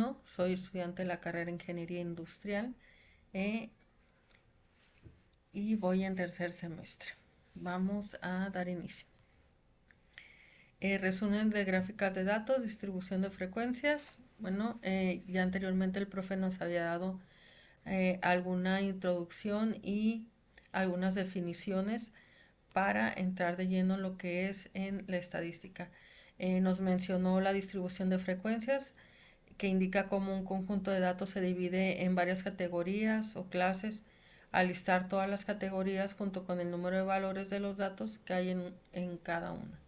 Moreno, soy estudiante de la carrera Ingeniería Industrial y voy en tercer semestre. Vamos a dar inicio. Resumen de gráficas de datos, distribución de frecuencias. Bueno, ya anteriormente el profe nos había dado alguna introducción y algunas definiciones para entrar de lleno en lo que es en la estadística. Nos mencionó la distribución de frecuencias, que indica cómo un conjunto de datos se divide en varias categorías o clases, al listar todas las categorías junto con el número de valores de los datos que hay en cada una.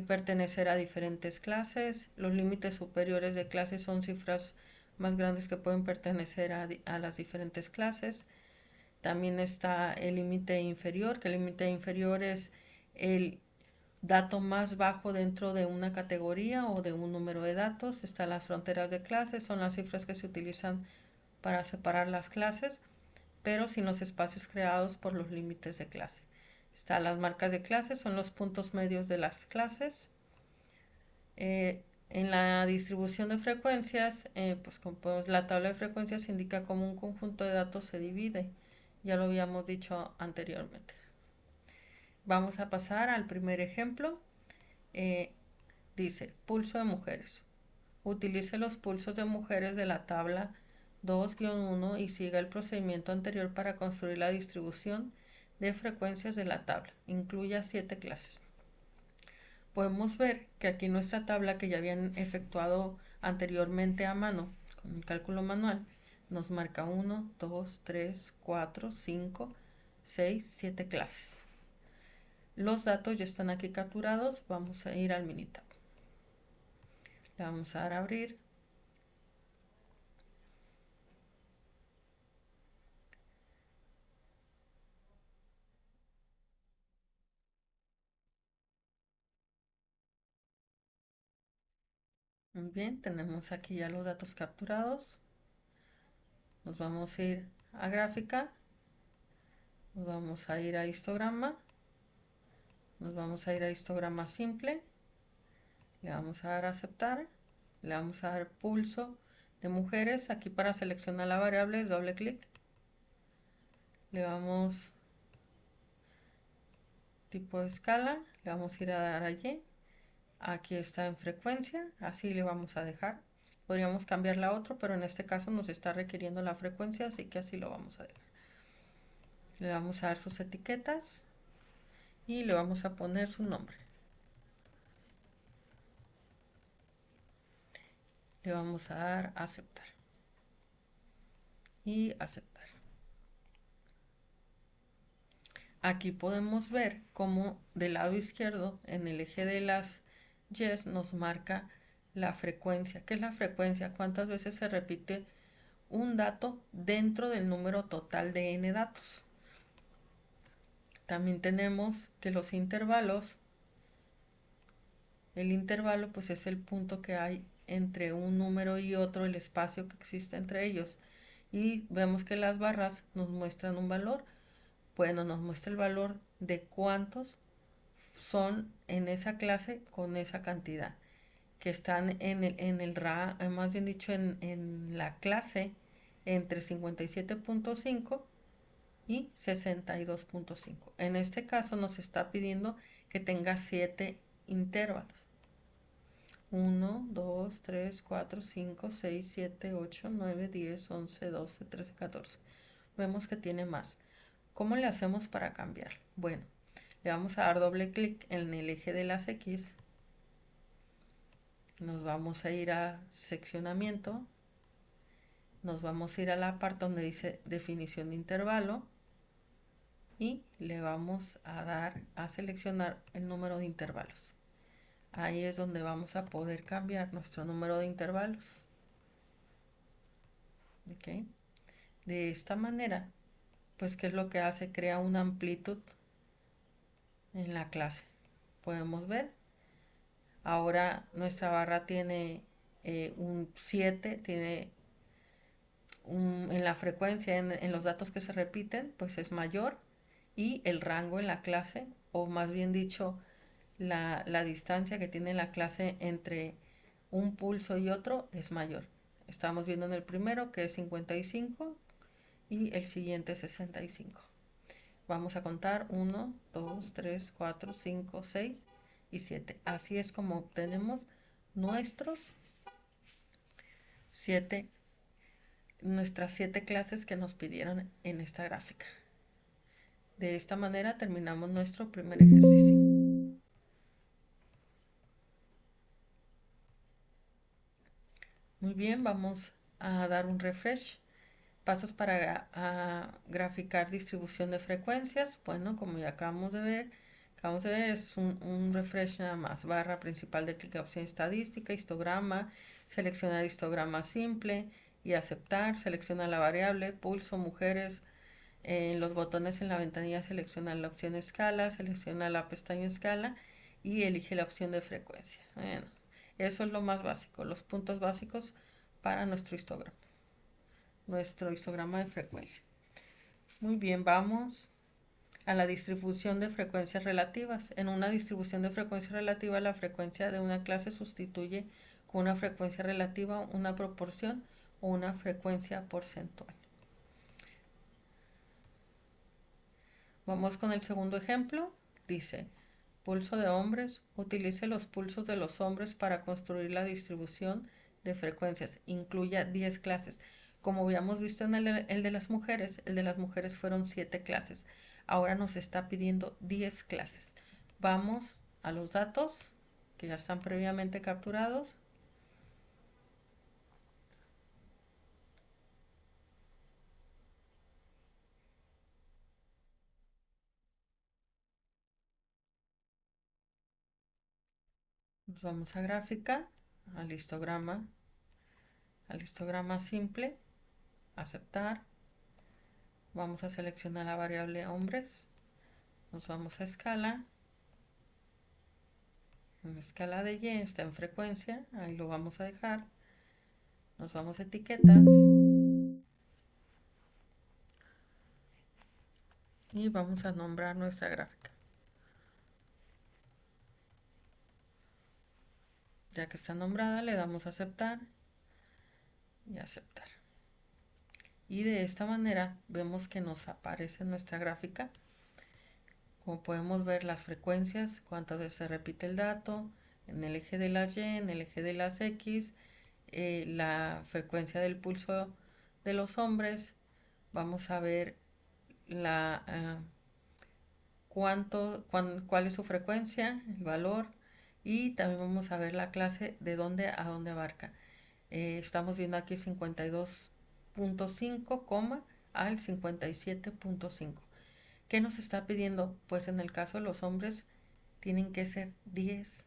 Pertenecer a diferentes clases. Los límites superiores de clases son cifras más grandes que pueden pertenecer a las diferentes clases. También está el límite inferior, que el límite inferior es el dato más bajo dentro de una categoría o de un número de datos. Están las fronteras de clases, son las cifras que se utilizan para separar las clases, pero sin los espacios creados por los límites de clase. Están las marcas de clase, son los puntos medios de las clases. En la distribución de frecuencias, pues la tabla de frecuencias indica cómo un conjunto de datos se divide. Ya lo habíamos dicho anteriormente. Vamos a pasar al primer ejemplo. Dice, pulso de mujeres. Utilice los pulsos de mujeres de la tabla 2-1 y siga el procedimiento anterior para construir la distribución de frecuencias de la tabla. Incluya 7 clases. Podemos ver que aquí nuestra tabla, que ya habían efectuado anteriormente a mano con el cálculo manual, nos marca 1, 2, 3, 4, 5, 6, 7 clases. Los datos ya están aquí capturados. Vamos a ir al Minitab. Le vamos a dar a abrir. Muy bien, tenemos aquí ya los datos capturados. Nos vamos a ir a gráfica. Nos vamos a ir a histograma. Nos vamos a ir a histograma simple. Le vamos a dar a aceptar. Le vamos a dar pulso de mujeres. Aquí para seleccionar la variable, doble clic. Le vamos tipo de escala. Le vamos a ir a dar allí. Aquí está en frecuencia. Así le vamos a dejar. Podríamos cambiarla a otro, pero en este caso nos está requiriendo la frecuencia, así que así lo vamos a dejar. Le vamos a dar sus etiquetas y le vamos a poner su nombre. Le vamos a dar a aceptar y aceptar. Aquí podemos ver cómo del lado izquierdo, en el eje de las Y, nos marca la frecuencia. ¿Qué es la frecuencia? ¿Cuántas veces se repite un dato dentro del número total de n datos? También tenemos que los intervalos, el intervalo pues es el punto que hay entre un número y otro, el espacio que existe entre ellos. Y vemos que las barras nos muestran un valor. Bueno, nos muestra el valor de cuántos son en esa clase con esa cantidad, que están más bien dicho, en la clase entre 57.5 y 62.5. En este caso nos está pidiendo que tenga 7 intervalos. 1, 2, 3, 4, 5, 6, 7, 8, 9, 10, 11, 12, 13, 14. Vemos que tiene más. ¿Cómo le hacemos para cambiar? Bueno, le vamos a dar doble clic en el eje de las X. Nos vamos a ir a seccionamiento. Nos vamos a ir a la parte donde dice definición de intervalo. Y le vamos a dar a seleccionar el número de intervalos. Ahí es donde vamos a poder cambiar nuestro número de intervalos. ¿Ok? De esta manera, pues, ¿qué es lo que hace? Crea una amplitud en la clase. Podemos ver. Ahora nuestra barra tiene un 7, tiene en la frecuencia, en los datos que se repiten, pues es mayor. Y el rango en la clase, o más bien dicho, la distancia que tiene la clase entre un pulso y otro es mayor. Estamos viendo en el primero que es 55 y el siguiente 65. Vamos a contar 1, 2, 3, 4, 5, 6 y 7. Así es como obtenemos nuestros 7, nuestras 7 clases que nos pidieron en esta gráfica. De esta manera terminamos nuestro primer ejercicio. Muy bien, vamos a dar un refresh. Pasos para graficar distribución de frecuencias. Bueno, como ya acabamos de ver, es un refresh nada más. Barra principal de clic, opción estadística, histograma, seleccionar histograma simple y aceptar. Selecciona la variable, pulso, mujeres. En los botones en la ventanilla selecciona la opción escala, selecciona la pestaña escala y elige la opción de frecuencia. Bueno, eso es lo más básico, los puntos básicos para nuestro histograma de frecuencia. Muy bien, vamos a la distribución de frecuencias relativas. En una distribución de frecuencia relativa, la frecuencia de una clase sustituye con una frecuencia relativa una proporción o una frecuencia porcentual. Vamos con el segundo ejemplo. Dice, pulso de hombres. Utilice los pulsos de los hombres para construir la distribución de frecuencias. Incluya 10 clases. Como habíamos visto en el de las mujeres fueron 7 clases. Ahora nos está pidiendo 10 clases. Vamos a los datos que ya están previamente capturados. Nos vamos a gráfica, al histograma simple, aceptar. Vamos a seleccionar la variable hombres. Nos vamos a escala. En escala de Y está en frecuencia. Ahí lo vamos a dejar. Nos vamos a etiquetas. Y vamos a nombrar nuestra gráfica. Ya que está nombrada, le damos a aceptar y aceptar. Y de esta manera vemos que nos aparece nuestra gráfica. Como podemos ver las frecuencias, cuántas veces se repite el dato, en el eje de las Y, en el eje de las X, la frecuencia del pulso de los hombres. Vamos a ver cuál es su frecuencia, el valor, y también vamos a ver la clase de dónde a dónde abarca. Estamos viendo aquí 52.5, al 57.5. ¿Qué nos está pidiendo? Pues en el caso de los hombres tienen que ser 10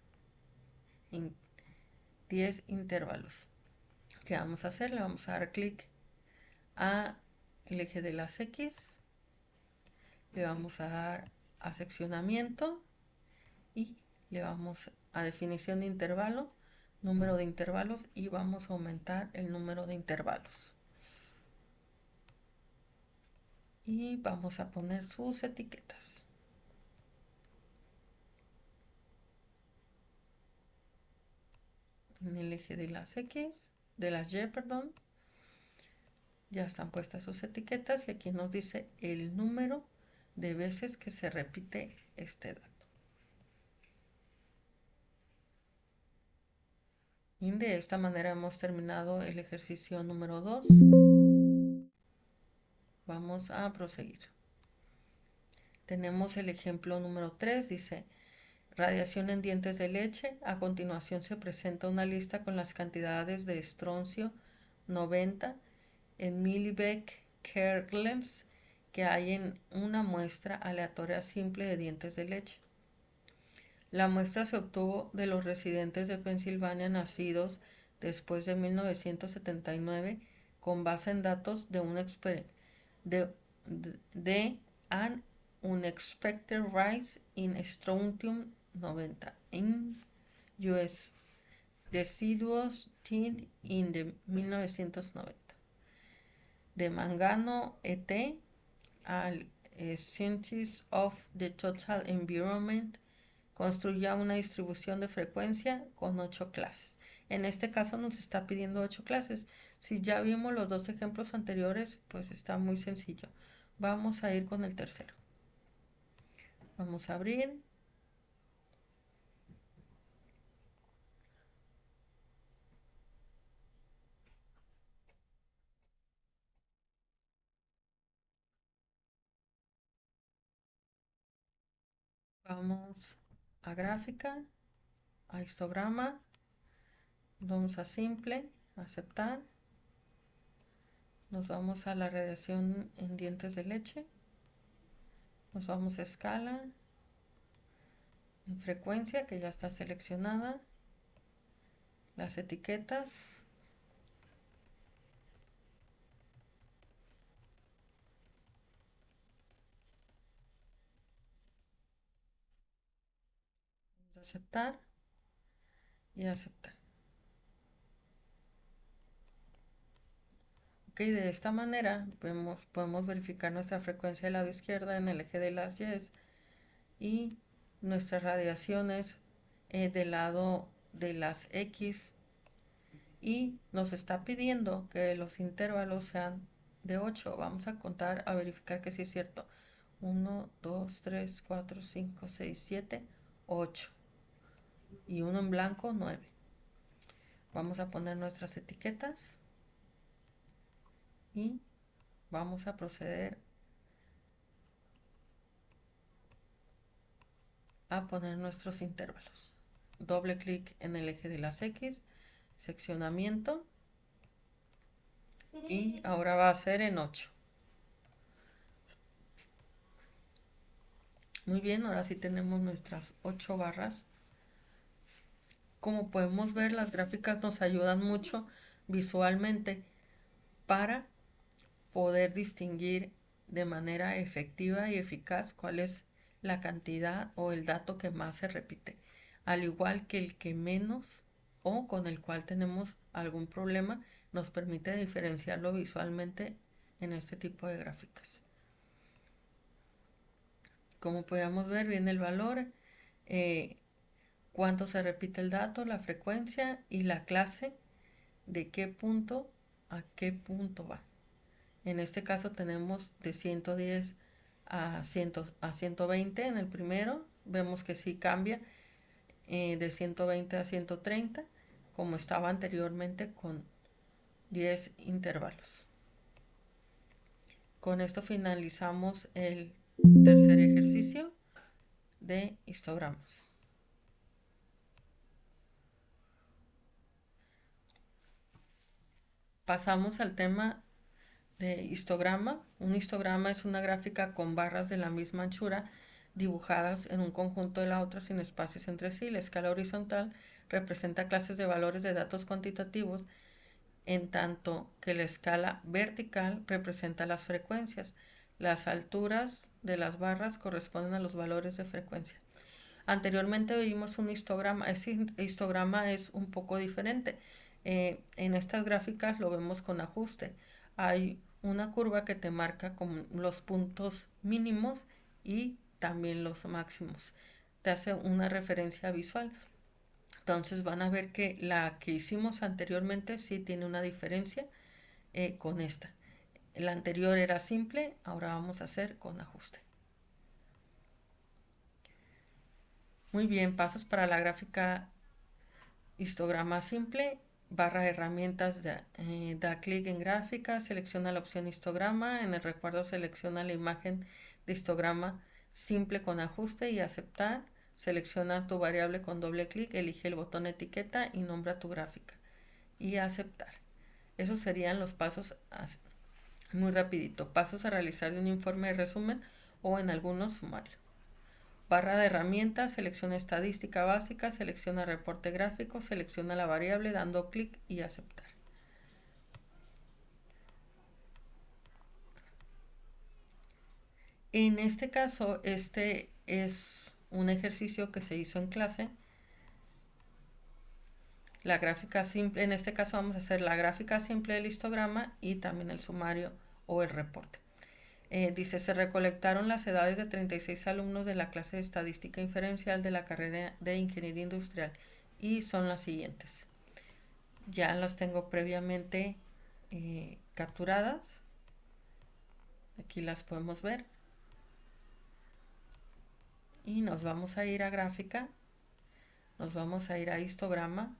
intervalos. ¿Qué vamos a hacer? Le vamos a dar clic a el eje de las X, le vamos a dar a seccionamiento y le vamos a definición de intervalo, número de intervalos, y vamos a aumentar el número de intervalos. Y vamos a poner sus etiquetas. En el eje de las X, de las Y, perdón, ya están puestas sus etiquetas y aquí nos dice el número de veces que se repite este dato. Y de esta manera hemos terminado el ejercicio número 2. Vamos a proseguir. Tenemos el ejemplo número 3, dice, radiación en dientes de leche. A continuación se presenta una lista con las cantidades de estroncio 90 en millibecquerels que hay en una muestra aleatoria simple de dientes de leche. La muestra se obtuvo de los residentes de Pensilvania nacidos después de 1979 con base en datos de an unexpected rise in strontium 90 in US deciduous teen in the 1990. De Mangano et al Sciences of the Total Environment construya una distribución de frecuencia con 8 clases. En este caso nos está pidiendo 8 clases. Si ya vimos los dos ejemplos anteriores, pues está muy sencillo. Vamos a ir con el tercero. Vamos a abrir. Vamos a gráfica, a histograma, vamos a simple, aceptar, nos vamos a la radiación en dientes de leche, nos vamos a escala, en frecuencia que ya está seleccionada, las etiquetas, vamos a aceptar y aceptar. Ok, de esta manera podemos verificar nuestra frecuencia del lado izquierdo en el eje de las Y y nuestras radiaciones del lado de las X, y nos está pidiendo que los intervalos sean de 8. Vamos a contar, a verificar que sí es cierto. 1, 2, 3, 4, 5, 6, 7, 8. Y uno en blanco, 9. Vamos a poner nuestras etiquetas y vamos a proceder a poner nuestros intervalos. Doble clic en el eje de las X, seccionamiento, y ahora va a ser en 8. Muy bien, ahora sí tenemos nuestras 8 barras. Como podemos ver, las gráficas nos ayudan mucho visualmente para poder distinguir de manera efectiva y eficaz cuál es la cantidad o el dato que más se repite, al igual que el que menos o con el cual tenemos algún problema, nos permite diferenciarlo visualmente en este tipo de gráficas. Como podemos ver, viene el valor, cuánto se repite el dato, la frecuencia y la clase, de qué punto a qué punto va. En este caso tenemos de 110 a 120 en el primero. Vemos que sí cambia de 120 a 130, como estaba anteriormente con 10 intervalos. Con esto finalizamos el tercer ejercicio de histogramas. Pasamos al tema de histograma. Un histograma es una gráfica con barras de la misma anchura dibujadas en un conjunto de la otra sin espacios entre sí. La escala horizontal representa clases de valores de datos cuantitativos, en tanto que la escala vertical representa las frecuencias. Las alturas de las barras corresponden a los valores de frecuencia. Anteriormente vimos un histograma. Este histograma es un poco diferente. En estas gráficas lo vemos con ajuste. Hay una curva que te marca con los puntos mínimos y también los máximos. Te hace una referencia visual. Entonces van a ver que la que hicimos anteriormente sí tiene una diferencia con esta. La anterior era simple, ahora vamos a hacer con ajuste. Muy bien, pasos para la gráfica histograma simple. Barra de herramientas, da clic en gráfica, selecciona la opción histograma, en el recuadro selecciona la imagen de histograma simple con ajuste y aceptar. Selecciona tu variable con doble clic, elige el botón etiqueta y nombra tu gráfica y aceptar. Esos serían los pasos, muy rapidito, pasos a realizar de un informe de resumen o en algunos sumario. Barra de herramientas, selecciona estadística básica, selecciona reporte gráfico, selecciona la variable dando clic y aceptar. En este caso, este es un ejercicio que se hizo en clase. La gráfica simple, en este caso vamos a hacer la gráfica simple del histograma y también el sumario o el reporte. Dice, se recolectaron las edades de 36 alumnos de la clase de estadística inferencial de la carrera de ingeniería industrial y son las siguientes. Ya las tengo previamente capturadas. Aquí las podemos ver. Y nos vamos a ir a gráfica. Nos vamos a ir a histograma.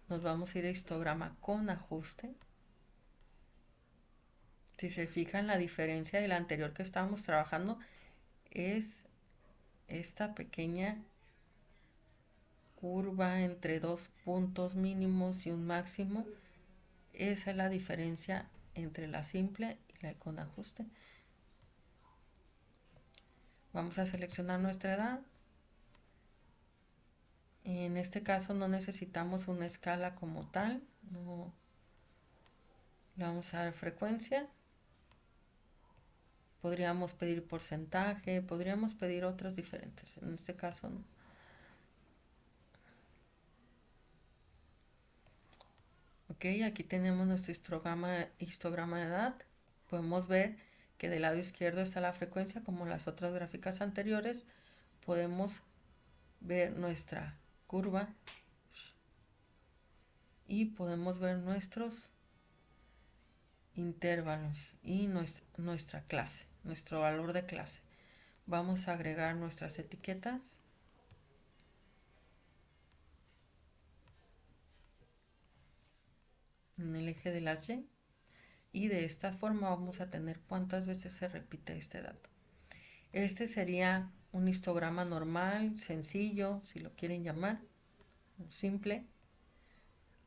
Nos vamos a ir a histograma con ajuste. Si se fijan, la diferencia del anterior que estábamos trabajando es esta pequeña curva entre dos puntos mínimos y un máximo. Esa es la diferencia entre la simple y la con ajuste. Vamos a seleccionar nuestra edad. En este caso no necesitamos una escala como tal. No. Le vamos a dar frecuencia. Podríamos pedir porcentaje, podríamos pedir otros diferentes. En este caso no. Ok, aquí tenemos nuestro histograma de edad. Podemos ver que del lado izquierdo está la frecuencia, como las otras gráficas anteriores. Podemos ver nuestra curva y podemos ver nuestros intervalos y nuestra clase, nuestro valor de clase. Vamos a agregar nuestras etiquetas. En el eje de la Y. Y de esta forma vamos a tener cuántas veces se repite este dato. Este sería un histograma normal, sencillo, si lo quieren llamar, simple.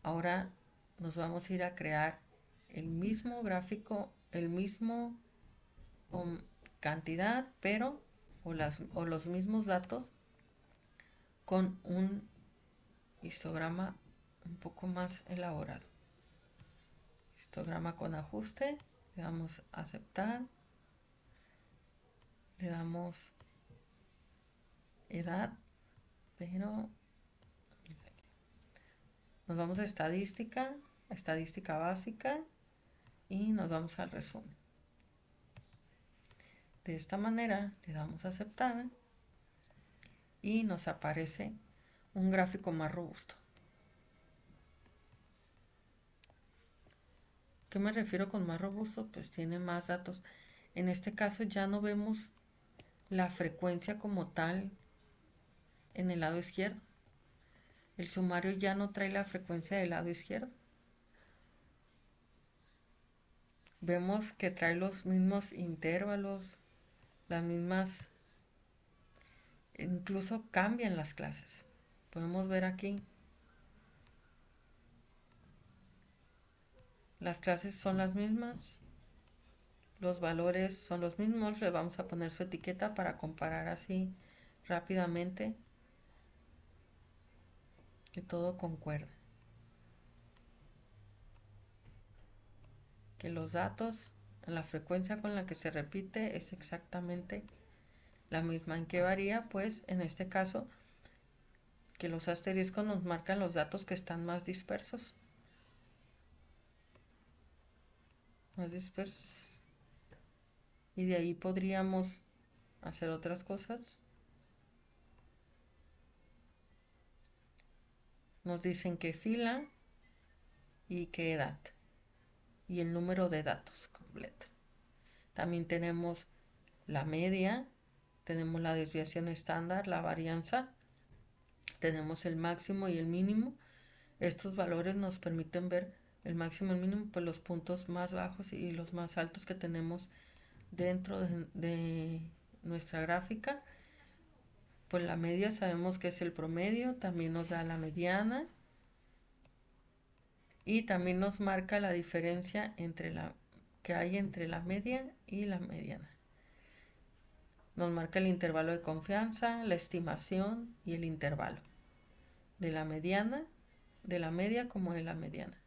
Ahora nos vamos a ir a crear el mismo gráfico, el mismo cantidad, pero o los mismos datos con un histograma un poco más elaborado. Histograma con ajuste, le damos a aceptar, le damos edad, pero nos vamos a estadística, estadística básica y nos vamos al resumen. De esta manera le damos a aceptar y nos aparece un gráfico más robusto. ¿Qué me refiero con más robusto? Pues tiene más datos. En este caso ya no vemos la frecuencia como tal en el lado izquierdo. El sumario ya no trae la frecuencia del lado izquierdo. Vemos que trae los mismos intervalos, las mismas, incluso cambian las clases. Podemos ver aquí. Las clases son las mismas, los valores son los mismos, le vamos a poner su etiqueta para comparar así rápidamente que todo concuerde. Que los datos, la frecuencia con la que se repite es exactamente la misma. ¿En qué varía? Pues en este caso que los asteriscos nos marcan los datos que están más dispersos. Y de ahí podríamos hacer otras cosas. Nos dicen qué fila y qué edad y el número de datos completo. También tenemos la media, tenemos la desviación estándar, la varianza, tenemos el máximo y el mínimo. Estos valores nos permiten ver el máximo y el mínimo, pues los puntos más bajos y los más altos que tenemos dentro de nuestra gráfica. Pues la media sabemos que es el promedio, también nos da la mediana y también nos marca la diferencia que hay entre la media y la mediana. Nos marca el intervalo de confianza, la estimación y el intervalo de la mediana, de la media como de la mediana.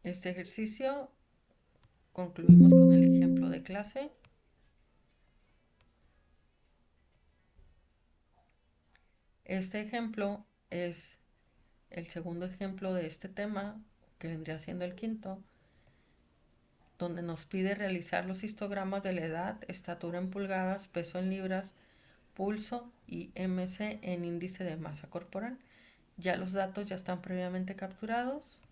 Este ejercicio concluimos con el ejemplo de clase. Este ejemplo es el segundo ejemplo de este tema, que vendría siendo el quinto, donde nos pide realizar los histogramas de la edad, estatura en pulgadas, peso en libras, pulso y MC en índice de masa corporal. Ya los datos ya están previamente capturados.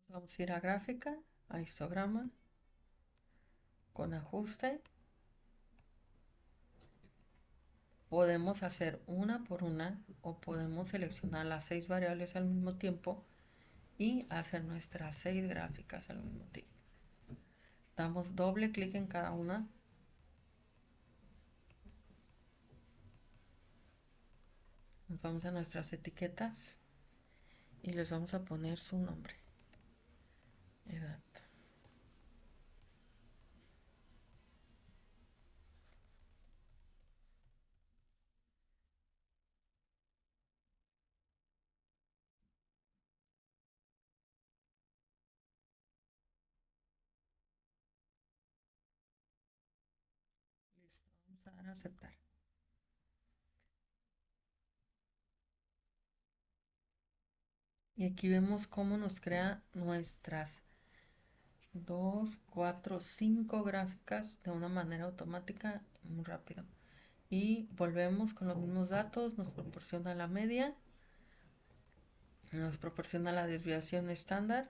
Vamos a ir a gráfica, a histograma, con ajuste. Podemos hacer una por una o podemos seleccionar las 6 variables al mismo tiempo y hacer nuestras 6 gráficas al mismo tiempo. Damos doble clic en cada una. Nos vamos a nuestras etiquetas y les vamos a poner su nombre, edad. Listo, vamos a dar a aceptar. Y aquí vemos cómo nos crea nuestras 2, 4, 5 gráficas de una manera automática muy rápido. Y volvemos con los mismos datos, nos proporciona la media, nos proporciona la desviación estándar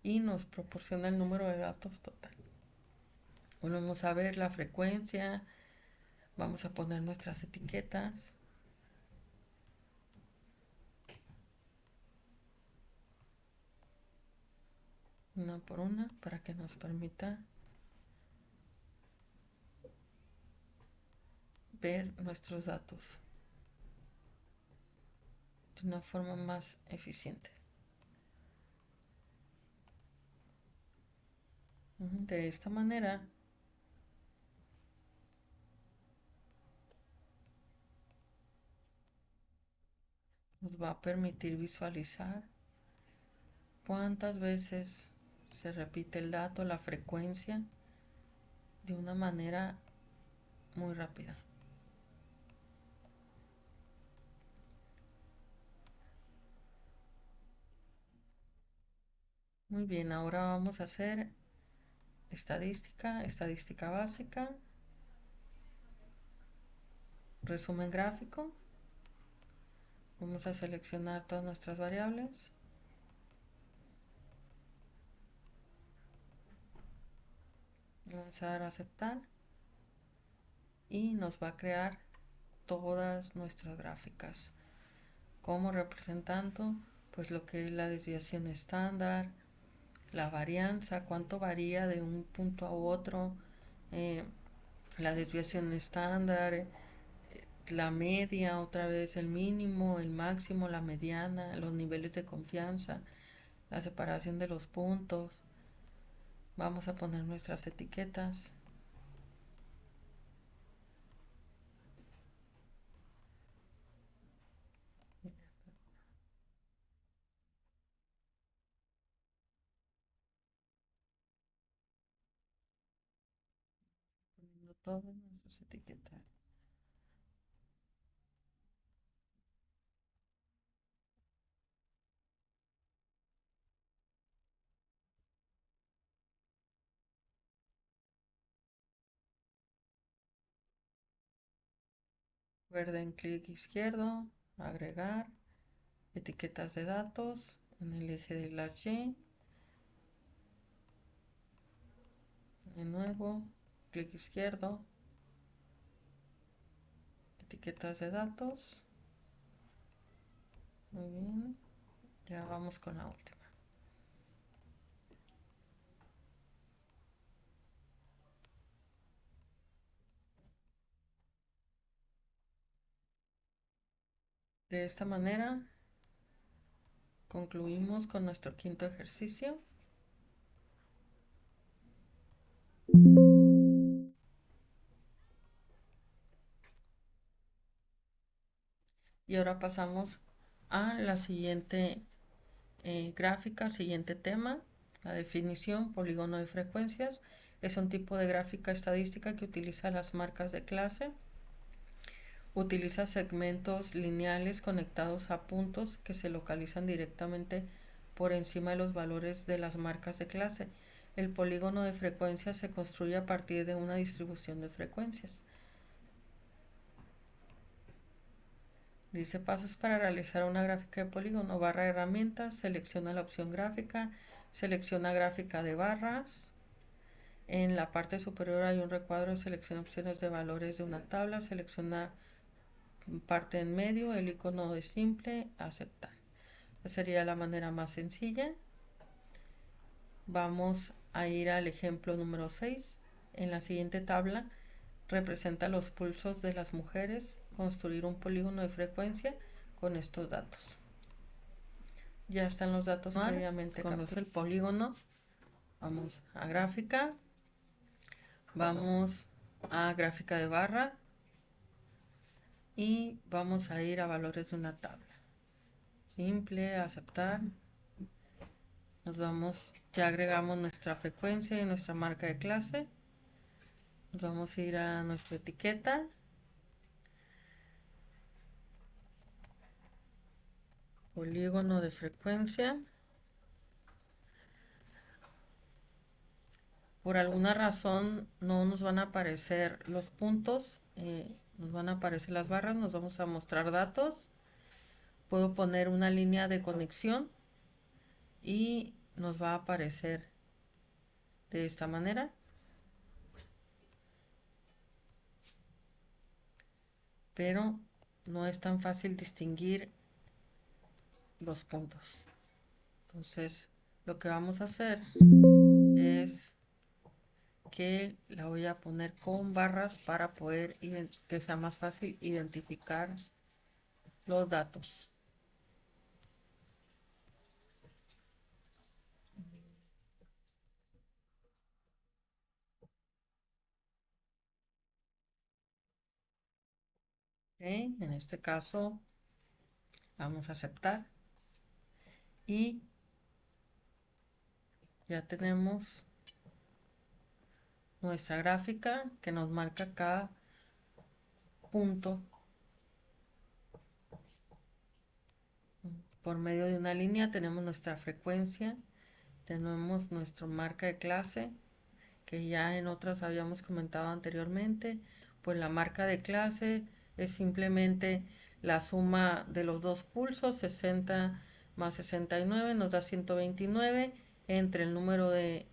y nos proporciona el número de datos total. Volvemos a ver la frecuencia, vamos a poner nuestras etiquetas. Una por una para que nos permita ver nuestros datos de una forma más eficiente. De esta manera nos va a permitir visualizar cuántas veces se repite el dato, la frecuencia, de una manera muy rápida. Muy bien, ahora vamos a hacer estadística, estadística básica, resumen gráfico. Vamos a seleccionar todas nuestras variables. Vamos a dar a aceptar y nos va a crear todas nuestras gráficas como representando pues lo que es la desviación estándar, la varianza, cuánto varía de un punto a otro, eh, la desviación estándar, la media, otra vez el mínimo, el máximo, la mediana, los niveles de confianza, la separación de los puntos. Vamos a poner nuestras etiquetas. Poniendo todas nuestras etiquetas. Recuerden clic izquierdo, agregar, etiquetas de datos en el eje de las Y. De nuevo, clic izquierdo, etiquetas de datos. Muy bien, ya vamos con la última. De esta manera concluimos con nuestro quinto ejercicio. Y ahora pasamos a la siguiente gráfica, siguiente tema, La definición: polígono de frecuencias es un tipo de gráfica estadística que utiliza las marcas de clase. Utiliza segmentos lineales conectados a puntos que se localizan directamente por encima de los valores de las marcas de clase. El polígono de frecuencias se construye a partir de una distribución de frecuencias. Dice: pasos para realizar una gráfica de polígono. Barra de herramientas, selecciona la opción gráfica, selecciona gráfica de barras. En la parte superior hay un recuadro, selecciona opciones de valores de una tabla, selecciona parte en medio, el icono de simple, aceptar. Esa sería la manera más sencilla. Vamos a ir al ejemplo número 6. En la siguiente tabla representa los pulsos de las mujeres. Construir un polígono de frecuencia con estos datos. Ya están los datos previamente capturados. El polígono. Vamos a gráfica. Vamos a gráfica de barra. Y vamos a ir a valores de una tabla. Simple, aceptar. Nos vamos, ya agregamos nuestra frecuencia y nuestra marca de clase. Nos vamos a ir a nuestra etiqueta. Polígono de frecuencia. Por alguna razón no nos van a aparecer los puntos, nos van a aparecer las barras, nos vamos a mostrar datos. Puedo poner una línea de conexión y nos va a aparecer de esta manera. Pero no es tan fácil distinguir los puntos. Entonces, lo que vamos a hacer es que la voy a poner con barras para poder que sea más fácil identificar los datos. Okay, en este caso vamos a aceptar y ya tenemos nuestra gráfica que nos marca cada punto por medio de una línea. Tenemos nuestra frecuencia, tenemos nuestra marca de clase que ya en otras habíamos comentado anteriormente. Pues la marca de clase es simplemente la suma de los dos pulsos. 60 más 69 nos da 129 entre el número de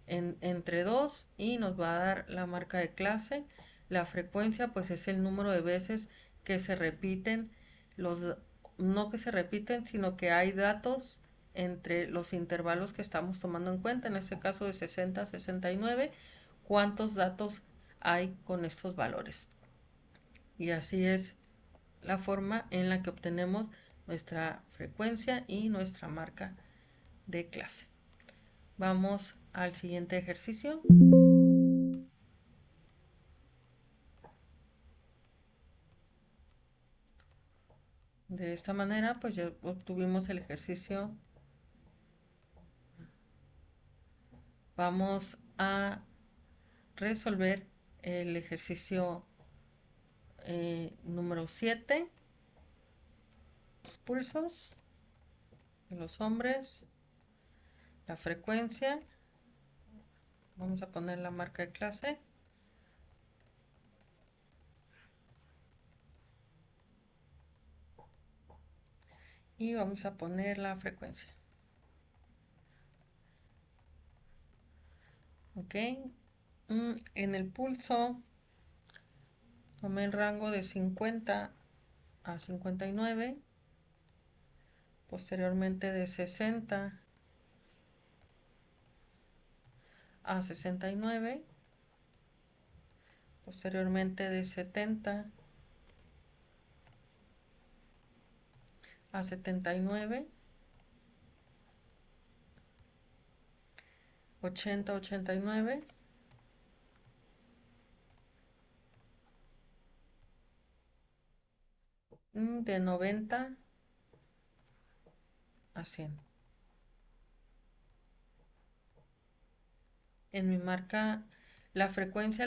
entre 2 y nos va a dar la marca de clase. La frecuencia pues es el número de veces que se repiten los, no que se repiten, sino que hay datos entre los intervalos que estamos tomando en cuenta. En este caso de 60 a 69, cuántos datos hay con estos valores. Y así es la forma en la que obtenemos nuestra frecuencia y nuestra marca de clase. Vamos al siguiente ejercicio. De esta manera pues ya obtuvimos el ejercicio. Vamos a resolver el ejercicio número 7. Los pulsos de los hombres, la frecuencia. Vamos a poner la marca de clase. Y vamos a poner la frecuencia. Ok. En el pulso tomé el rango de 50 a 59. Posteriormente de 60 a 69. Posteriormente de 70 a 79. 80 a 89. De 90 a 100. En mi marca, la frecuencia,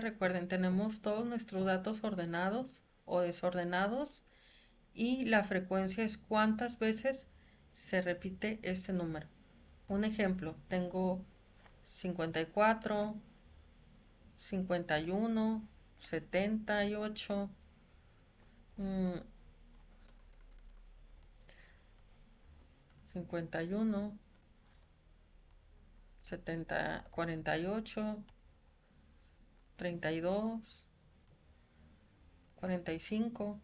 recuerden, tenemos todos nuestros datos ordenados o desordenados y la frecuencia es cuántas veces se repite este número. Un ejemplo, tengo 54, 51, 78, mm, 51, 70, 48, 32, 45.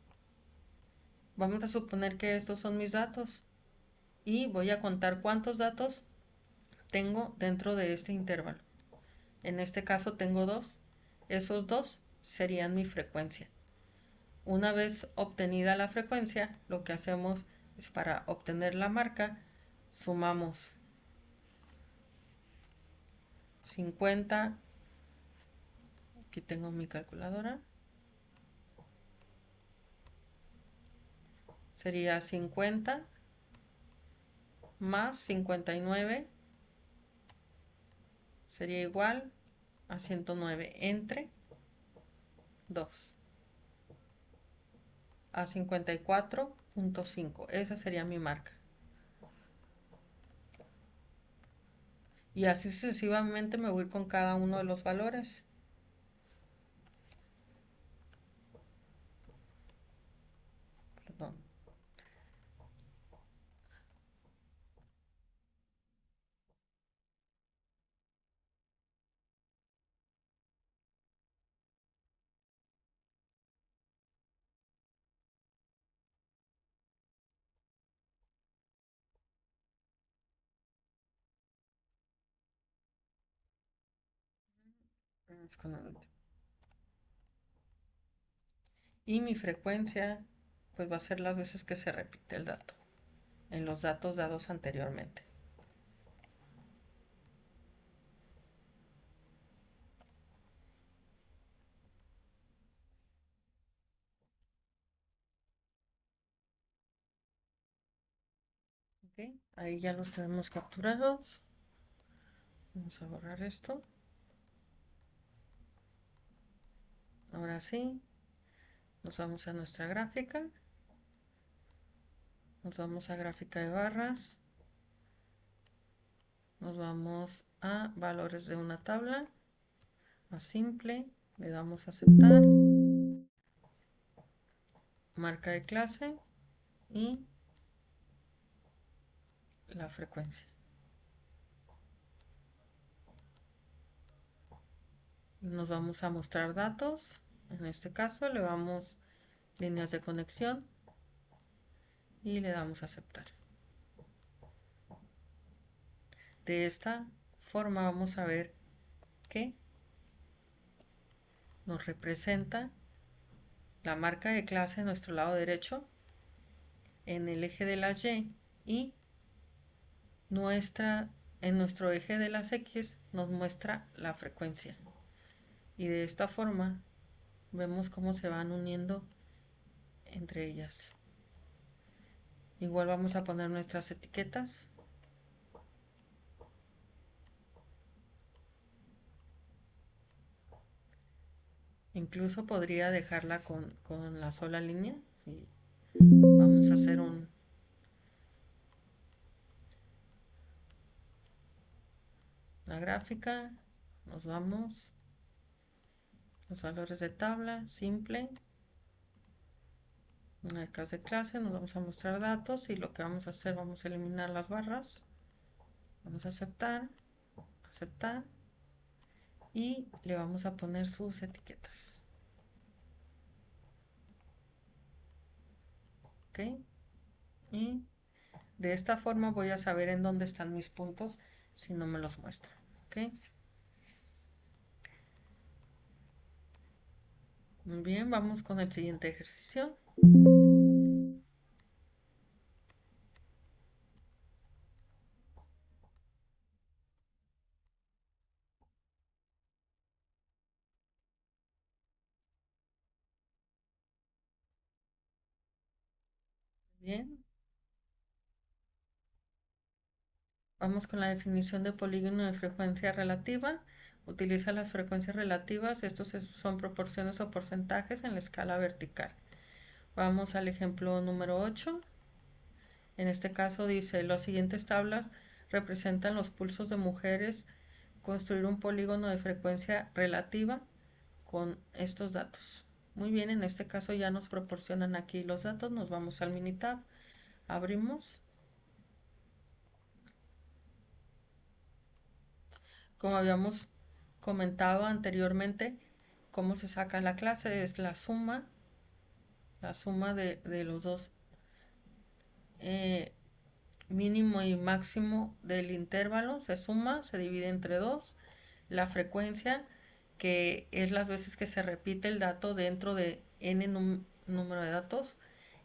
Vamos a suponer que estos son mis datos y voy a contar cuántos datos tengo dentro de este intervalo. En este caso tengo dos. Esos dos serían mi frecuencia. Una vez obtenida la frecuencia, lo que hacemos es, para obtener la marca, sumamos 50. Aquí tengo mi calculadora. Sería 50 más 59 sería igual a 109 entre 2 a 54.5. Esa sería mi marca. Y así sucesivamente me voy a ir con cada uno de los valores. Perdón. Vamos con el último. Y mi frecuencia, pues va a ser las veces que se repite el dato en los datos dados anteriormente. ¿Ok? Ahí ya los tenemos capturados. Vamos a borrar esto. Ahora sí, nos vamos a nuestra gráfica. Nos vamos a gráfica de barras. Nos vamos a valores de una tabla. A simple. Le damos a aceptar. Marca de clase. Y la frecuencia. Nos vamos a mostrar datos. En este caso le damos líneas de conexión y le damos a aceptar. De esta forma vamos a ver que nos representa la marca de clase en nuestro lado derecho en el eje de las y en nuestro eje de las X nos muestra la frecuencia. Y de esta forma vemos cómo se van uniendo entre ellas. Igual vamos a poner nuestras etiquetas. Incluso podría dejarla con la sola línea. Sí. Vamos a hacer la gráfica. Nos vamos. Los valores de tabla, simple. En el caso de clase nos vamos a mostrar datos y lo que vamos a hacer, vamos a eliminar las barras. Vamos a aceptar, aceptar y le vamos a poner sus etiquetas. ¿Ok? Y de esta forma voy a saber en dónde están mis puntos si no me los muestra. ¿Ok? Muy bien, vamos con el siguiente ejercicio. Bien. Vamos con la definición de polígono de frecuencia relativa. Utiliza las frecuencias relativas. Son proporciones o porcentajes en la escala vertical. Vamos al ejemplo número 8. En este caso dice, las siguientes tablas representan los pulsos de mujeres. Construir un polígono de frecuencia relativa con estos datos. Muy bien, en este caso ya nos proporcionan aquí los datos. Nos vamos al Minitab. Abrimos. Como habíamos comentado anteriormente, cómo se saca la clase es la suma de los dos eh, mínimo y máximo del intervalo, se suma, se divide entre 2, la frecuencia, que es las veces que se repite el dato dentro de n número de datos,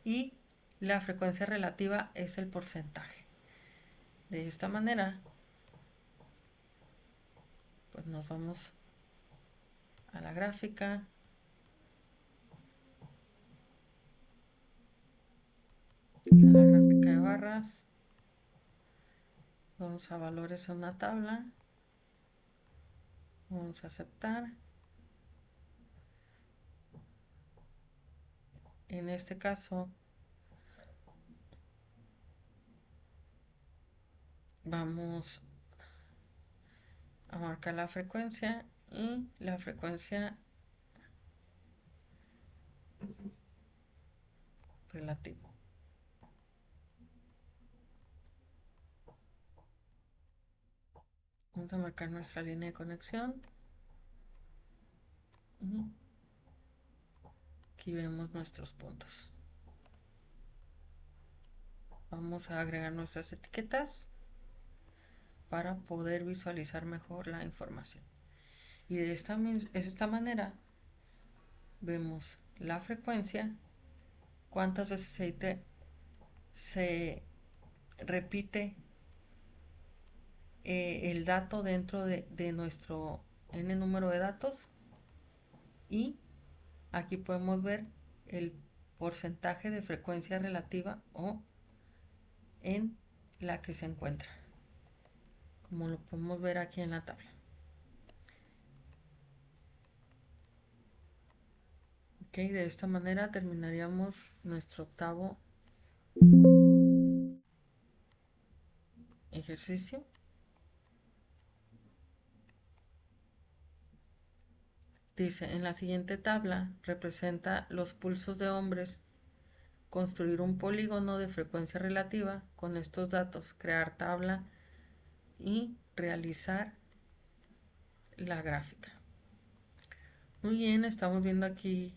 y la frecuencia relativa es el porcentaje. De esta manera, pues nos vamos a la gráfica. A la gráfica de barras, vamos a valores en una tabla, vamos a aceptar. En este caso vamos a marcar la frecuencia y la frecuencia relativa. Vamos a marcar nuestra línea de conexión y aquí vemos nuestros puntos. Vamos a agregar nuestras etiquetas para poder visualizar mejor la información. Y de esta manera vemos la frecuencia, cuántas veces se repite el dato dentro de nuestro n número de datos, y aquí podemos ver el porcentaje de frecuencia relativa o en la que se encuentra, como lo podemos ver aquí en la tabla. Ok, de esta manera terminaríamos nuestro octavo ejercicio. Dice, en la siguiente tabla representa los pulsos de hombres. Construir un polígono de frecuencia relativa con estos datos, crear tabla y realizar la gráfica. Muy bien, estamos viendo aquí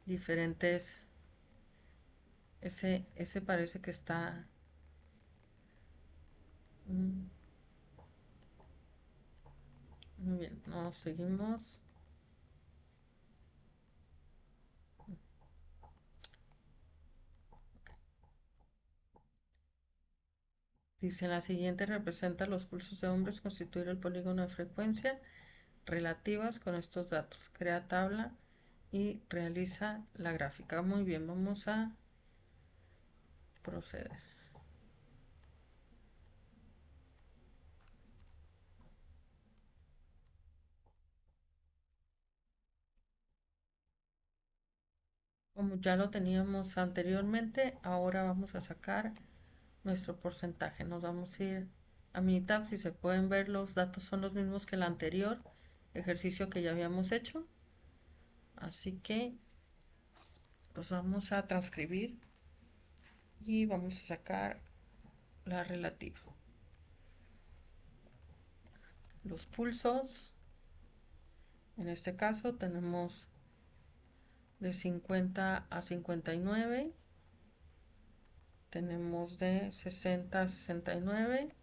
diferentes. Ese parece que está. Muy bien, nos seguimos. Dice, la siguiente representa los pulsos de hombres, constituir el polígono de frecuencia relativas con estos datos. Crea tabla y realiza la gráfica. Muy bien, vamos a proceder. Como ya lo teníamos anteriormente, ahora vamos a sacar nuestro porcentaje. Nos vamos a ir a Minitab. Si se pueden ver, los datos son los mismos que el anterior ejercicio que ya habíamos hecho. Así que pues vamos a transcribir y vamos a sacar la relativa. Los pulsos, en este caso tenemos de 50 a 59, tenemos de 60 a 69,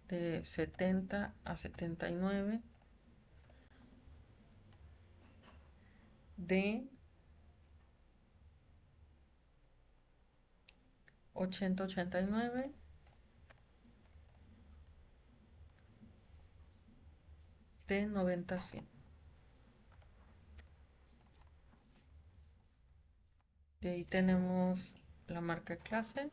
de 70 a 79, de 80 a 89, de 90 a 100. De ahí tenemos la marca clase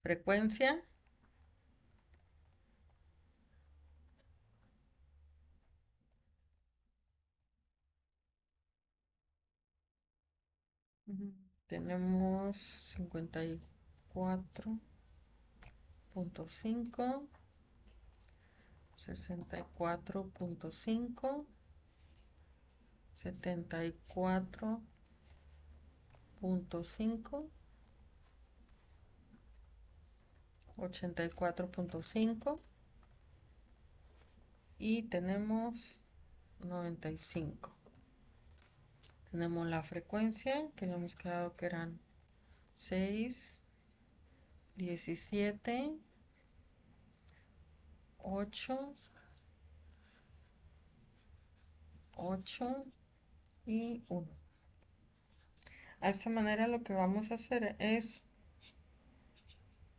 frecuencia, tenemos 54.5, 64.5, 74.5, 84.5 y tenemos 95. Tenemos la frecuencia que habíamos quedado que eran 6, 17, 8, 8 y 1. De esta manera lo que vamos a hacer es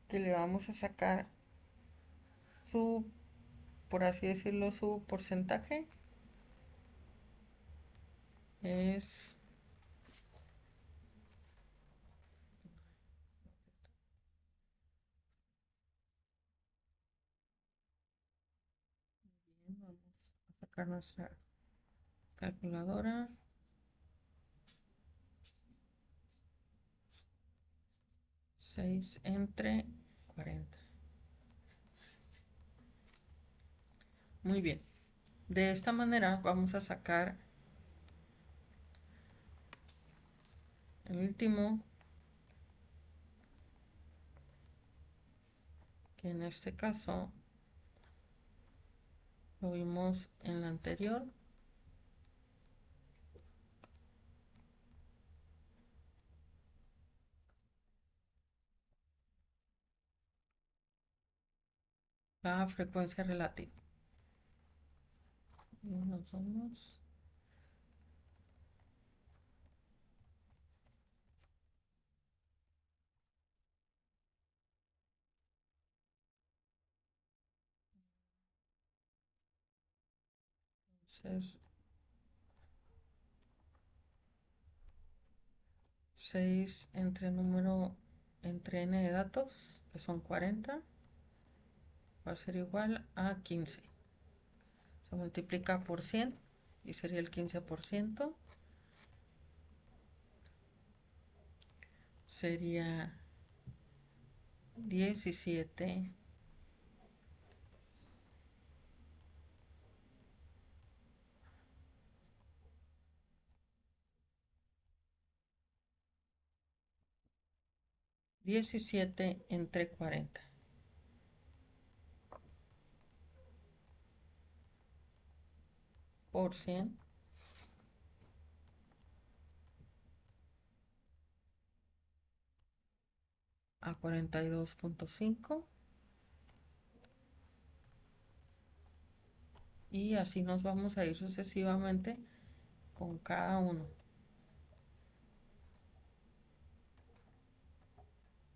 que le vamos a sacar su, por así decirlo, su porcentaje. Es bien, vamos a sacar nuestra calculadora. 6 entre 40. Muy bien. De esta manera vamos a sacar el último, que en este caso lo vimos en la anterior. La frecuencia relativa. Y nos vamos. Entonces, 6 entre número, entre n de datos, que son 40, va a ser igual a 15. Se multiplica por 100 y sería el 15%. Sería 17. 17 entre 40 por 100 a 42.5, y así nos vamos a ir sucesivamente con cada uno.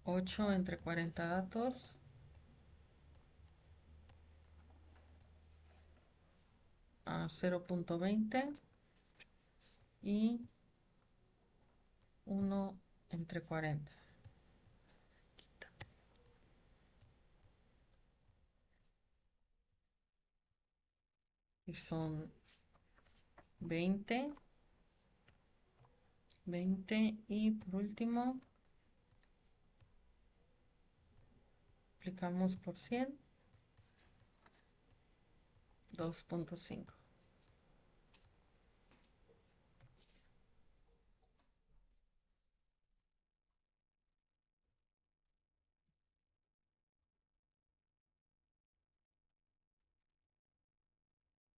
8 entre 40 datos a 0.20 y 1 entre 40. Y son 20, 20 y por último aplicamos por 100, 2.5.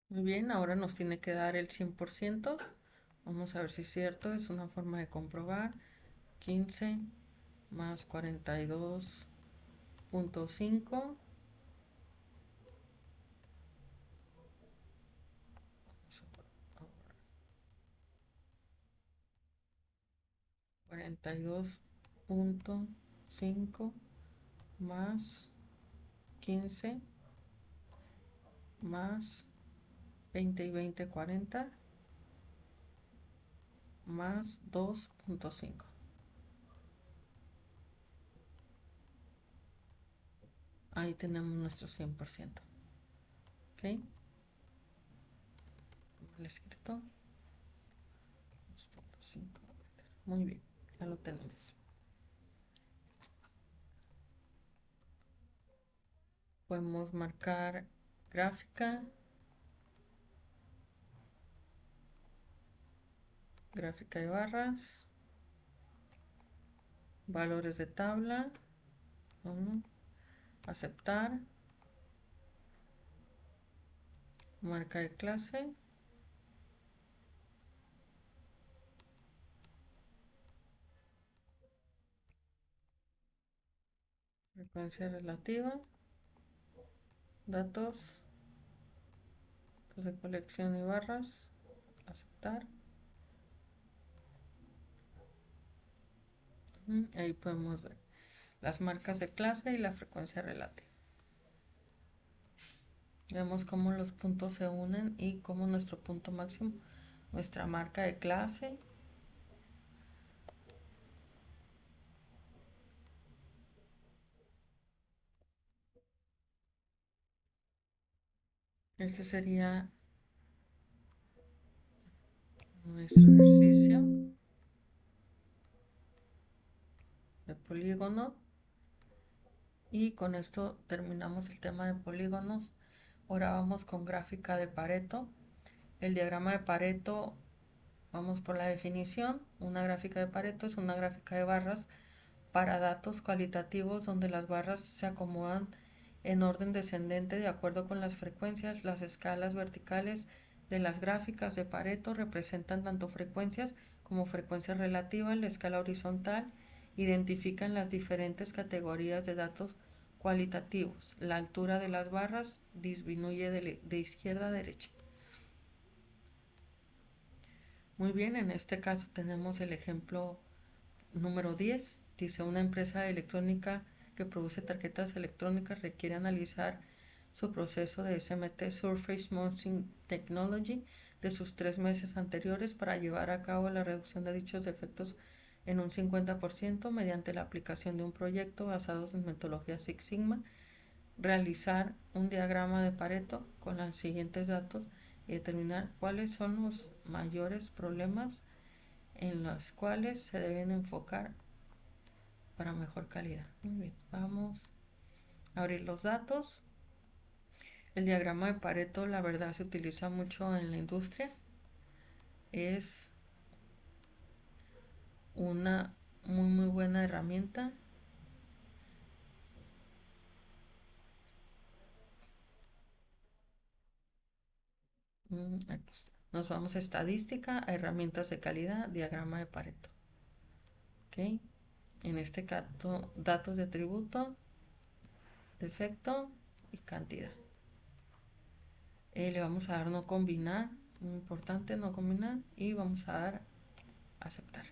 Muy bien, ahora nos tiene que dar el 100%. Vamos a ver si es cierto, es una forma de comprobar. 15 más 42.5. 42.5 más 15 más 20 y 20, 40 más 2.5. Ahí tenemos nuestro 100%. ¿Ok? El escrito. 2.5. Muy bien, ya lo tenemos. Podemos marcar gráfica, gráfica de barras, valores de tabla, aceptar, marca de clase, frecuencia relativa, datos de colección y barras, aceptar. Ahí podemos ver las marcas de clase y la frecuencia relativa. Vemos cómo los puntos se unen y cómo nuestro punto máximo, nuestra marca de clase. Este sería nuestro ejercicio de polígono. Y con esto terminamos el tema de polígonos. Ahora vamos con gráfica de Pareto. El diagrama de Pareto, vamos por la definición. Una gráfica de Pareto es una gráfica de barras para datos cualitativos donde las barras se acomodan en orden descendente de acuerdo con las frecuencias. Las escalas verticales de las gráficas de Pareto representan tanto frecuencias como frecuencia relativa. En la escala horizontal identifican las diferentes categorías de datos cualitativos. La altura de las barras disminuye de izquierda a derecha. Muy bien, en este caso tenemos el ejemplo número 10. Dice: una empresa electrónica que produce tarjetas electrónicas requiere analizar su proceso de SMT, Surface Mounting Technology, de sus 3 meses anteriores para llevar a cabo la reducción de dichos defectos en un 50% mediante la aplicación de un proyecto basado en metodología Six Sigma. Realizar un diagrama de Pareto con los siguientes datos y determinar cuáles son los mayores problemas en los cuales se deben enfocar para mejor calidad. Muy bien, vamos a abrir los datos. El diagrama de Pareto, la verdad, se utiliza mucho en la industria. Es una muy buena herramienta. Aquí está. Nos vamos a estadística, a herramientas de calidad, diagrama de Pareto. ¿Ok? En este caso, datos de atributo, defecto y cantidad. Le vamos a dar no combinar, muy importante no combinar, y vamos a dar aceptar.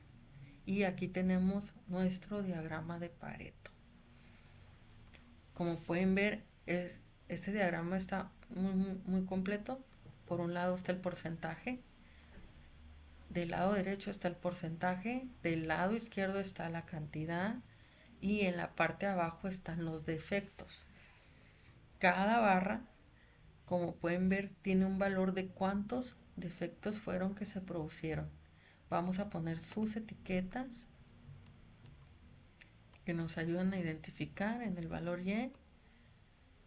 Y aquí tenemos nuestro diagrama de Pareto. Como pueden ver, este diagrama está muy completo. Por un lado está el porcentaje, del lado derecho está el porcentaje, del lado izquierdo está la cantidad y en la parte de abajo están los defectos. Cada barra, como pueden ver, tiene un valor de cuántos defectos fueron que se produjeron. Vamos a poner sus etiquetas que nos ayudan a identificar en el valor Y.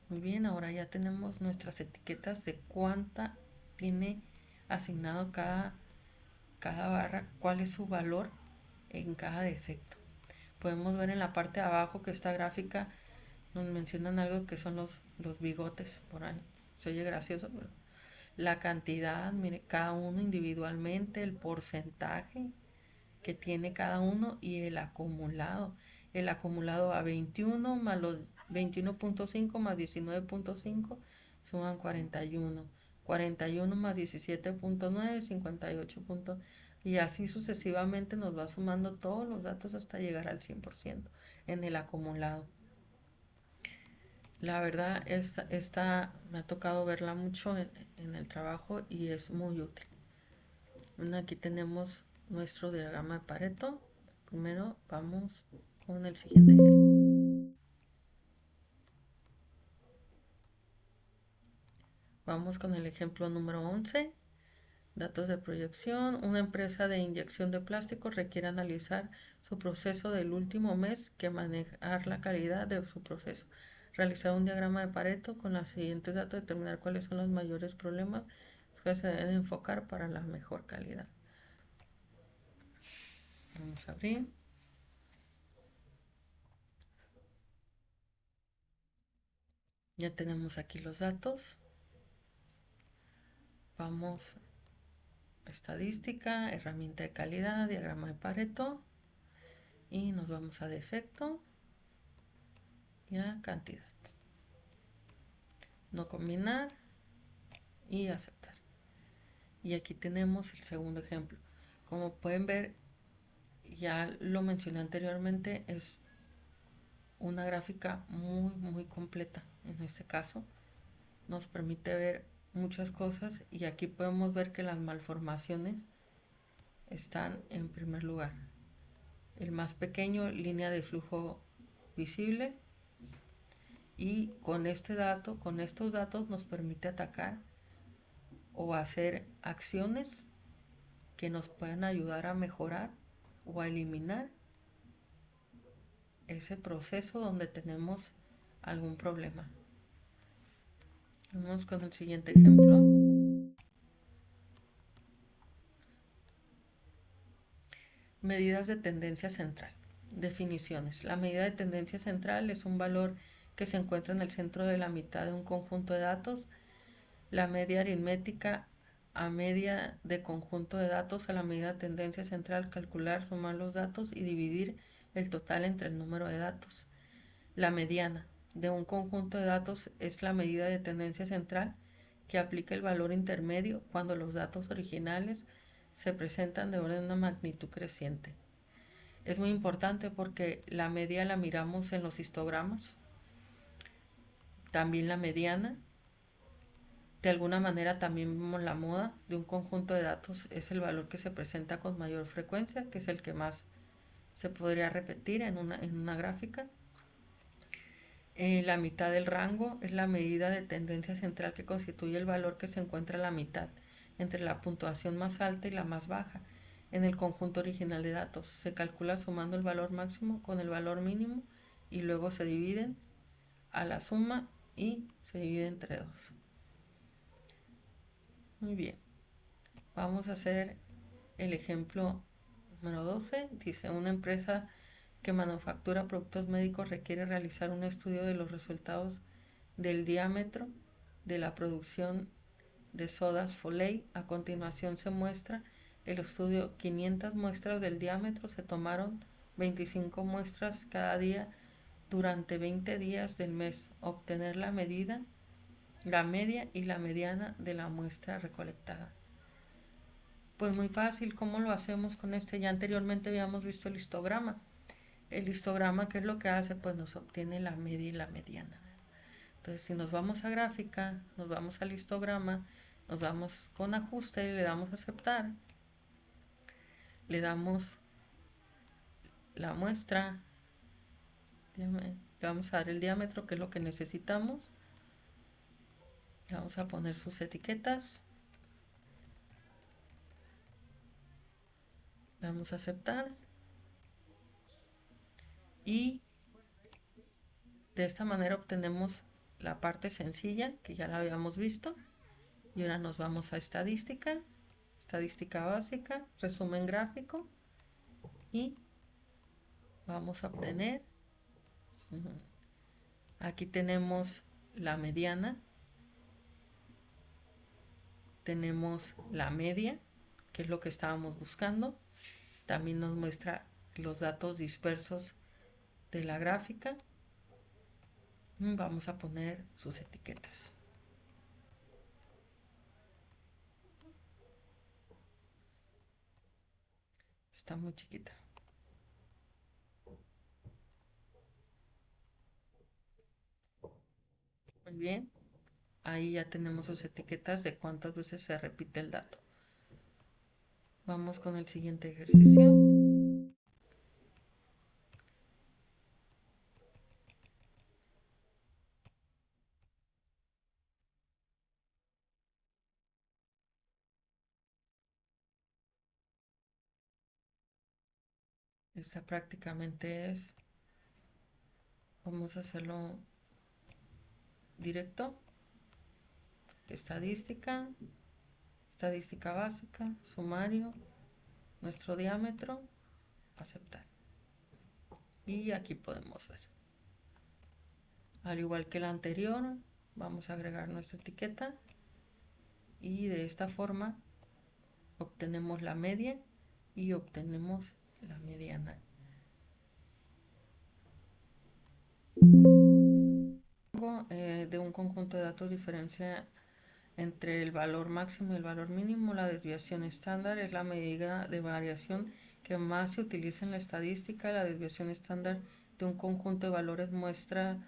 Muy bien, ahora ya tenemos nuestras etiquetas de cuánta tiene asignado cada barra, cuál es su valor en cada defecto. Podemos ver en la parte de abajo que esta gráfica nos mencionan algo que son los bigotes por ahí. Se oye gracioso, pero la cantidad, mire, cada uno individualmente, el porcentaje que tiene cada uno y el acumulado. El acumulado a 21 más los 21.5 más 19.5 suman 41. 41 más 17.9, 58. Y así sucesivamente nos va sumando todos los datos hasta llegar al 100% en el acumulado. La verdad, esta me ha tocado verla mucho en el trabajo y es muy útil. Aquí tenemos nuestro diagrama de Pareto. Primero vamos con el siguiente ejemplo. Vamos con el ejemplo número 11. Datos de proyección. Una empresa de inyección de plástico requiere analizar su proceso del último mes que manejar la calidad de su proceso. Realizar un diagrama de Pareto con los siguientes datos, determinar cuáles son los mayores problemas que se deben enfocar para la mejor calidad. Vamos a abrir. Ya tenemos aquí los datos. Vamos a estadística, herramienta de calidad, diagrama de Pareto. Y nos vamos a defecto y a cantidad. No combinar y aceptar. Y aquí tenemos el segundo ejemplo. Como pueden ver, ya lo mencioné anteriormente, es una gráfica muy completa. En este caso nos permite ver muchas cosas y aquí podemos ver que las malformaciones están en primer lugar. El más pequeño, línea de flujo visible, y con este dato, con estos datos nos permite atacar o hacer acciones que nos puedan ayudar a mejorar o a eliminar ese proceso donde tenemos algún problema. Vamos con el siguiente ejemplo. Medidas de tendencia central. Definiciones. La medida de tendencia central es un valor que se encuentra en el centro de la mitad de un conjunto de datos. La media aritmética a media de conjunto de datos a la medida de tendencia central, calcular, sumar los datos y dividir el total entre el número de datos. La mediana de un conjunto de datos es la medida de tendencia central que aplica el valor intermedio cuando los datos originales se presentan de orden de una magnitud creciente. Es muy importante porque la media la miramos en los histogramas, también la mediana. De alguna manera también vemos la moda de un conjunto de datos, es el valor que se presenta con mayor frecuencia, que es el que más se podría repetir en una gráfica. La mitad del rango es la medida de tendencia central que constituye el valor que se encuentra a la mitad entre la puntuación más alta y la más baja en el conjunto original de datos. Se calcula sumando el valor máximo con el valor mínimo y luego se dividen a la suma y se divide entre 2. Muy bien, vamos a hacer el ejemplo número 12. Dice, una empresa que manufactura productos médicos requiere realizar un estudio de los resultados del diámetro de la producción de sodas Foley. A continuación se muestra el estudio. 500 muestras del diámetro, se tomaron 25 muestras cada día durante 20 días del mes. Obtener la medida, la media y la mediana de la muestra recolectada. Pues muy fácil. ¿Cómo lo hacemos con este? Ya anteriormente habíamos visto el histograma. El histograma, ¿qué es lo que hace? Pues nos obtiene la media y la mediana. Entonces, si nos vamos a gráfica, nos vamos al histograma, nos vamos con ajuste, le damos a aceptar, le damos la muestra, le vamos a dar el diámetro, que es lo que necesitamos, le vamos a poner sus etiquetas, le vamos a aceptar y de esta manera obtenemos la parte sencilla que ya la habíamos visto. Y ahora nos vamos a estadística, estadística básica, resumen gráfico y vamos a obtener, aquí tenemos la mediana, tenemos la media, que es lo que estábamos buscando, también nos muestra los datos dispersos de la gráfica. Vamos a poner sus etiquetas. Está muy chiquita. Muy bien. Ahí ya tenemos sus etiquetas de cuántas veces se repite el dato. Vamos con el siguiente ejercicio. Esta prácticamente es, vamos a hacerlo directo, estadística, estadística básica, sumario, nuestro diámetro, aceptar. Y aquí podemos ver. Al igual que la anterior, vamos a agregar nuestra etiqueta y de esta forma obtenemos la media y obtenemos la mediana. De un conjunto de datos diferencia entre el valor máximo y el valor mínimo. La desviación estándar es la medida de variación que más se utiliza en la estadística. La desviación estándar de un conjunto de valores muestra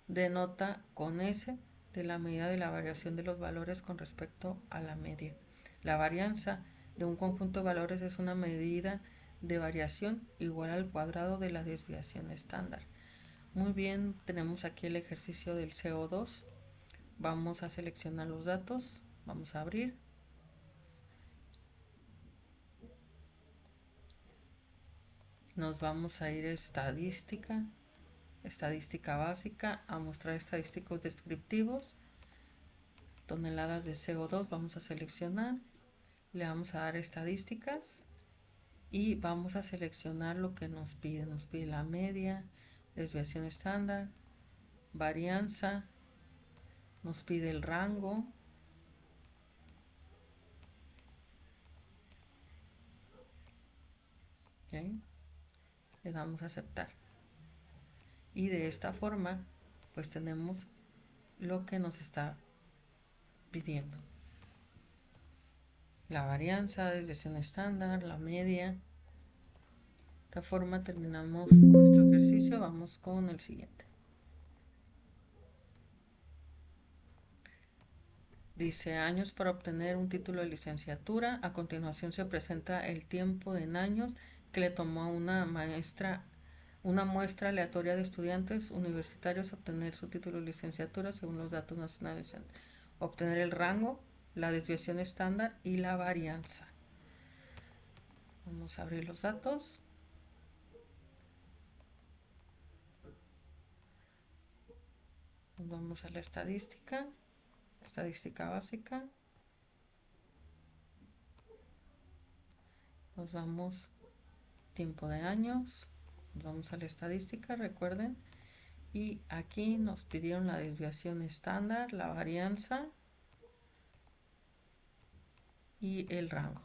denota con S de la medida de la variación de los valores con respecto a la media. La varianza de un conjunto de valores es una medida de variación igual al cuadrado de la desviación estándar. Muy bien, tenemos aquí el ejercicio del CO2. Vamos a seleccionar los datos, vamos a abrir. Nos vamos a ir a estadística, estadística básica, a mostrar estadísticos descriptivos. Toneladas de CO2 vamos a seleccionar, le vamos a dar estadísticas y vamos a seleccionar lo que nos pide. Nos pide la media, desviación estándar, varianza, nos pide el rango. ¿Okay? Le damos a aceptar. Y de esta forma, pues tenemos lo que nos está pidiendo. La varianza, desviación estándar, la media. De esta forma terminamos nuestro ejercicio. Vamos con el siguiente. Dice años para obtener un título de licenciatura. A continuación se presenta el tiempo en años que le tomó a una muestra aleatoria de estudiantes universitarios obtener su título de licenciatura según los datos nacionales. Obtener el rango, la desviación estándar y la varianza. Vamos a abrir los datos. Nos vamos a la estadística, estadística básica. Nos vamos tiempo de años. Nos vamos a la estadística, recuerden. Y aquí nos pidieron la desviación estándar, la varianza y el rango.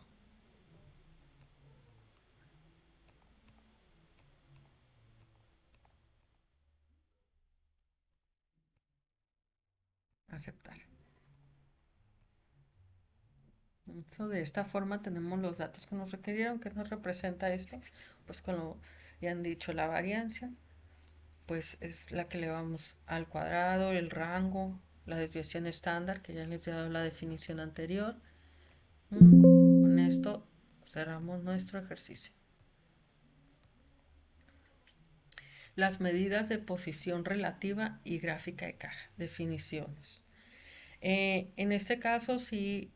Aceptar. De esta forma tenemos los datos que nos requirieron. ¿Qué nos representa esto? Pues como ya han dicho, la varianza pues es la que le vamos al cuadrado, el rango, la desviación estándar, que ya les he dado la definición anterior. Con esto cerramos nuestro ejercicio. Las medidas de posición relativa y gráfica de caja. Definiciones. En este caso sí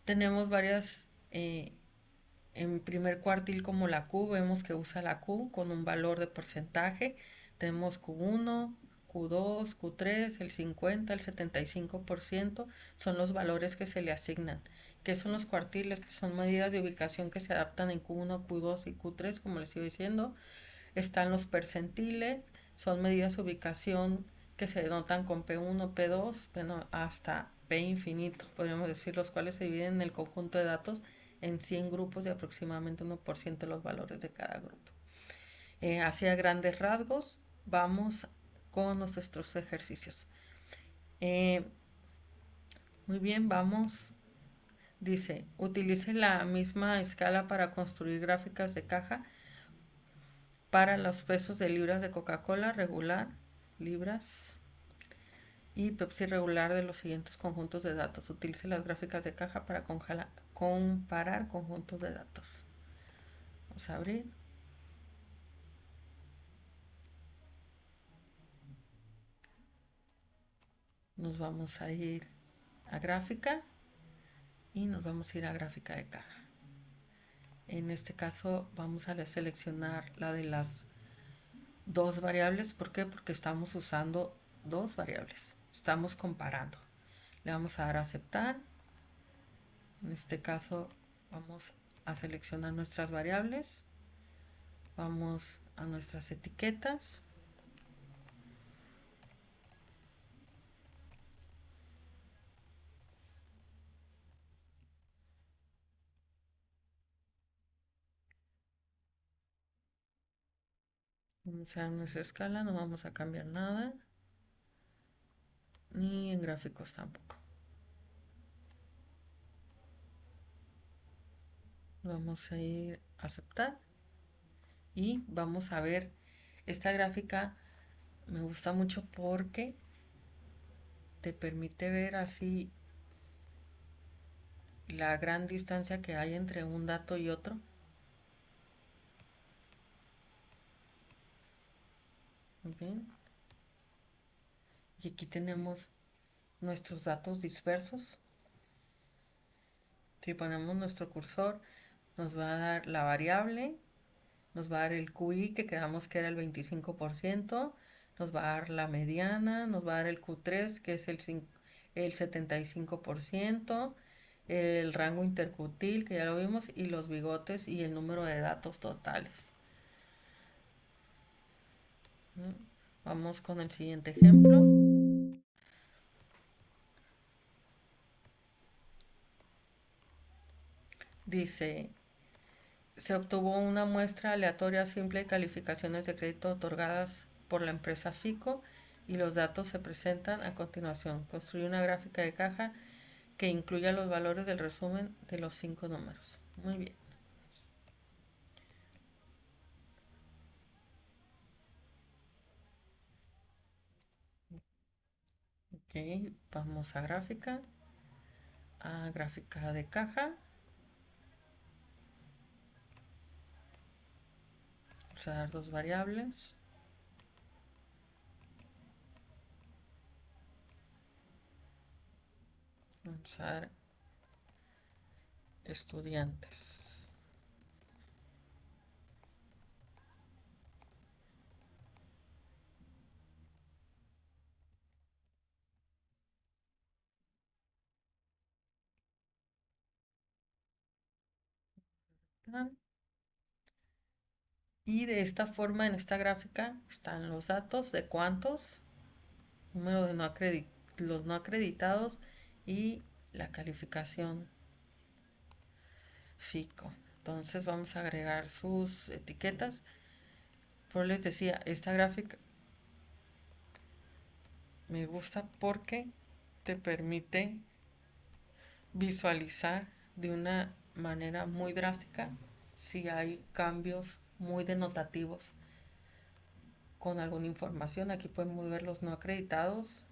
tenemos varias, en primer cuartil como la Q, vemos que usa la Q con un valor de porcentaje. Tenemos Q1, Q2, Q3, el 50, el 75%, son los valores que se le asignan. ¿Qué son los cuartiles? Pues son medidas de ubicación que se adaptan en Q1, Q2 y Q3, como les iba diciendo. Están los percentiles, son medidas de ubicación que se denotan con P1, P2, bueno, hasta P infinito, podríamos decir, los cuales se dividen en el conjunto de datos en 100 grupos de aproximadamente 1% de los valores de cada grupo. Hacia grandes rasgos, vamos con nuestros ejercicios. Muy bien, vamos. Dice, utilice la misma escala para construir gráficas de caja para los pesos de libras de Coca-Cola regular, libras, y Pepsi regular de los siguientes conjuntos de datos. Utilice las gráficas de caja para comparar conjuntos de datos. Vamos a abrir. Nos vamos a ir a gráfica y nos vamos a ir a gráfica de caja. En este caso vamos a seleccionar la de las dos variables. ¿Por qué? Porque estamos usando dos variables. Estamos comparando. Le vamos a dar a aceptar. En este caso vamos a seleccionar nuestras variables. Vamos a nuestras etiquetas. Vamos a nuestra escala, no vamos a cambiar nada. Ni en gráficos tampoco. Vamos a ir a aceptar. Y vamos a ver, esta gráfica me gusta mucho porque te permite ver así la gran distancia que hay entre un dato y otro. Bien. Y aquí tenemos nuestros datos dispersos. Si ponemos nuestro cursor, nos va a dar la variable, nos va a dar el QI que quedamos que era el 25%, nos va a dar la mediana, nos va a dar el Q3 que es el 75%, el rango intercutil que ya lo vimos y los bigotes y el número de datos totales. Vamos con el siguiente ejemplo. Dice, se obtuvo una muestra aleatoria simple de calificaciones de crédito otorgadas por la empresa FICO y los datos se presentan a continuación. Construye una gráfica de caja que incluya los valores del resumen de los 5 números. Muy bien. Ok, vamos a gráfica de caja. Vamos a dar dos variables. Vamos a dar estudiantes. Y de esta forma en esta gráfica están los datos de cuántos, número de los no acreditados y la calificación FICO. Entonces vamos a agregar sus etiquetas. Pero les decía, esta gráfica me gusta porque te permite visualizar de una manera muy drástica si hay cambios muy denotativos con alguna información. Aquí podemos ver los no acreditados